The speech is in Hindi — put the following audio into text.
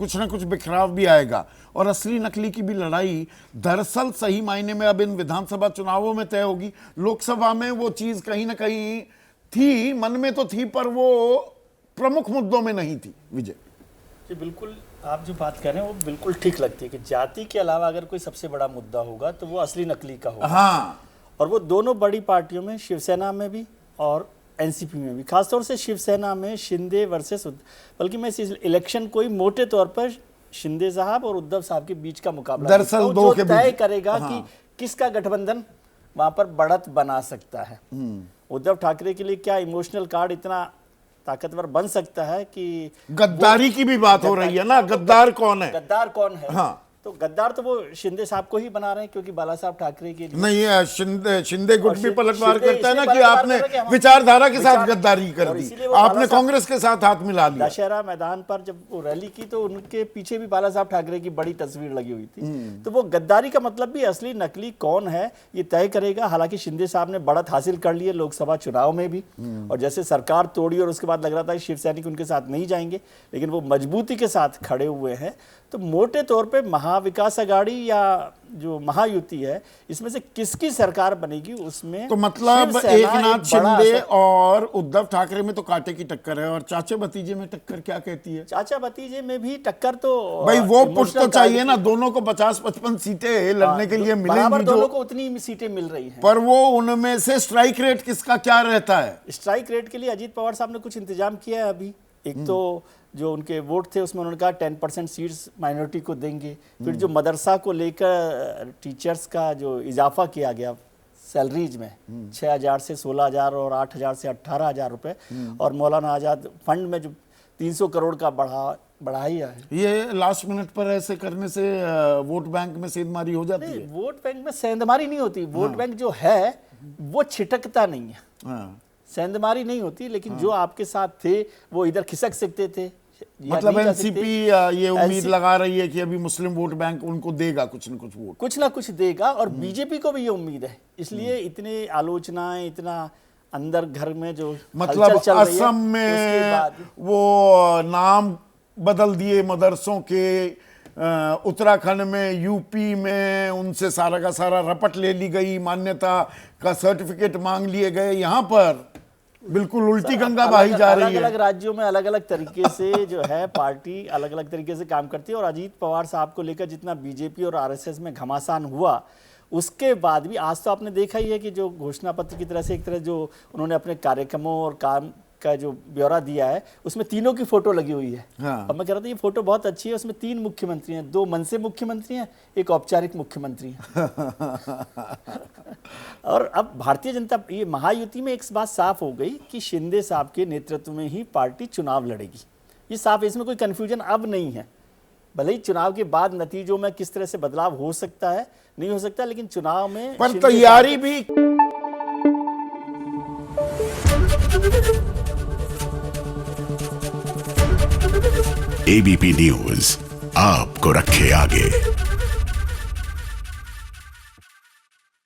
कुछ ना कुछ बिखराव भी आएगा। और असली नकली की भी लड़ाई दरअसल सही मायने में अब इन विधानसभा चुनावों में तय होगी। लोकसभा में वो चीज कहीं ना कहीं थी, मन में तो थी, पर वो प्रमुख मुद्दों में नहीं थी। विजय जी बिल्कुल, आप जो बात कर रहे हैं वो बिल्कुल ठीक लगती है कि जाति के अलावा अगर कोई सबसे बड़ा मुद्दा होगा तो वो असली नकली का होगा। हाँ, और वो दोनों बड़ी पार्टियों में, शिवसेना में भी और एनसीपी में भी, खासतौर से शिवसेना में शिंदे वर्सेस बल्कि मैं इस इलेक्शन को ही मोटे तौर पर शिंदे साहब और उद्धव साहब के बीच का मुकाबला दरअसल दो के तय बीच करेगा कि किसका गठबंधन वहां पर बढ़त बना सकता है। उद्धव ठाकरे के लिए क्या इमोशनल कार्ड इतना ताकतवर बन सकता है कि गद्दारी की भी बात हो रही है ना, गद्दार कौन है? गद्दार कौन है? हाँ, तो गद्दार तो वो शिंदे साहब को ही बना रहे हैं, क्योंकि बाला साहब ठाकरे के लिए नहीं है। शिंदे गुट भी पलटवार शिंदे करता है ना इसलिए कि आपने पलटवार करता है कि विचारधारा के साथ गद्दारी कर और दी, इसीलिए वो आपने बाला साहब कांग्रेस के साथ हाथ मिला लिया। दशहरा मैदान पर जब वो रैली की तो उनके पीछे भी बाला साहब ठाकरे की बड़ी तस्वीर लगी हुई थी। तो वो गद्दारी का मतलब भी असली नकली कौन है ये तय करेगा। हालांकि शिंदे साहब ने बढ़त हासिल कर ली है लोकसभा चुनाव में भी, और जैसे सरकार तोड़ी और उसके बाद लग रहा था कि शिवसैनिक उनके साथ नहीं जाएंगे, लेकिन वो मजबूती के साथ खड़े हुए हैं। तो मोटे तौर पे महाविकास अघाड़ी या जो महायुति है, इसमें से किसकी सरकार बनेगी उसमें तो मतलब एकनाथ शिंदे और उद्धव ठाकरे में तो कांटे की टक्कर है, और चाचा भतीजे में टक्कर क्या कहती है? चाचा भतीजे में भी टक्कर तो भाई वो पुश तो चाहिए ना, दोनों को 50-55 सीटें लड़ने के लिए मिलेंगी, दोनों को उतनी सीटें मिल रही हैं। पर वो उनमें से स्ट्राइक रेट किसका क्या रहता है? स्ट्राइक रेट के लिए अजीत पवार साहब ने कुछ इंतजाम किया है अभी। एक तो जो उनके वोट थे उसमें उन्होंने कहा 10% सीट्स माइनॉरिटी को देंगे। फिर जो मदरसा को लेकर टीचर्स का जो इजाफा किया गया सैलरीज में 6,000 से 16,000 और 8,000 से 18,000 रुपए, और मौलाना आज़ाद फंड में जो 300 करोड़ का बढ़ाया है। ये लास्ट मिनट पर ऐसे करने से वोट बैंक में सेंधमारी हो जाती है? वोट बैंक में सेंधमारी नहीं होती। वोट बैंक जो है वो छिटकता नहीं है, सेंधमारी नहीं होती, लेकिन जो आपके साथ थे वो इधर खिसक सकते थे। मतलब एनसीपी ये उम्मीद लगा रही है कि अभी मुस्लिम वोट बैंक उनको देगा कुछ ना कुछ देगा, और बीजेपी को भी ये उम्मीद है। इसलिए इतने आलोचनाएं, इतना अंदर घर में जो मतलब चल रही है, असम में वो नाम बदल दिए मदरसों के, उत्तराखंड में, यूपी में उनसे सारा का सारा रपट ले ली गई, मान्यता का सर्टिफिकेट मांग लिए गए। यहाँ पर बिल्कुल उल्टी गंगा बहाई जा रही है। अलग अलग राज्यों में अलग अलग तरीके से जो है पार्टी अलग अलग तरीके से काम करती है। और अजीत पवार साहब को लेकर जितना बीजेपी और आरएसएस में घमासान हुआ, उसके बाद भी आज तो आपने देखा ही है कि जो घोषणा पत्र की तरह से एक तरह जो उन्होंने अपने कार्यक्रमों और काम का जो ब्यौरा दिया है उसमें तीनों की फोटो लगी हुई है। अब मैं कह रहा था ये फोटो बहुत अच्छी है, उसमें 3 मुख्यमंत्री हैं, 2 मनसे मुख्यमंत्री हैं, एक औपचारिक मुख्यमंत्री है। और अब भारतीय जनता, ये महायुति में एक बात साफ हो गई कि शिंदे साहब के नेतृत्व में ही पार्टी चुनाव लड़ेगी। ये साफ है, इसमें कोई कंफ्यूजन अब नहीं है। भले ही चुनाव के बाद नतीजों में किस तरह से बदलाव हो सकता है, नहीं हो सकता, लेकिन चुनाव में पर तैयारी भी एबीपी न्यूज आपको रखे आगे।